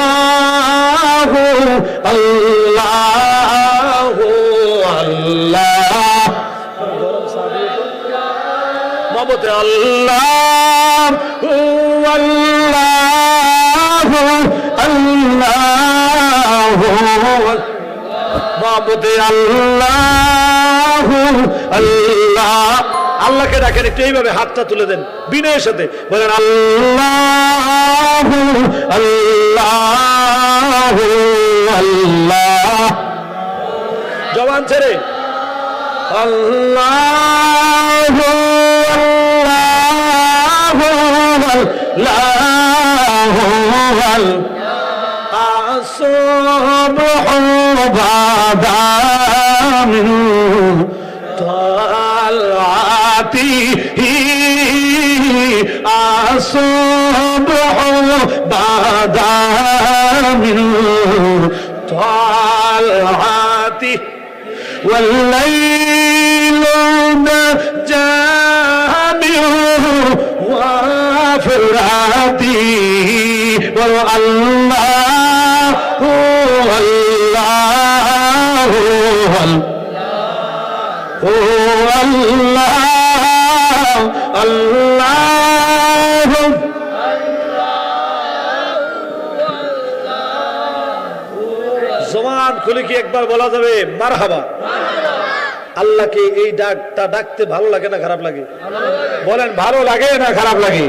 আল্লাহু আল্লাহু আল্লাহ মহব্বতে আল্লাহু আল্লাহু আল্লাহু মহব্বতে আল্লাহু আল্লাহ। আল্লাহকে ডাকেন, একটু এইভাবে হাতটা তুলে দেন বিনয়ের সাথে, বলেন আল্লাহু আল্লাহু আল্লাহ। জবান ছেড়ে আল্লাহু আল্লাহু আল্লাহু আসবহু বাদা মিন طلعته الصبح بدا من طلعته والليل جامع وفراته والله والله আল্লাহ আল্লাহ। জবান খুলে কি একবার বলা যাবে মারহাবা? আল্লাহকে এই ডাকটা ডাকতে ভালো লাগে না খারাপ লাগে? বলেন ভালো লাগে না খারাপ লাগে?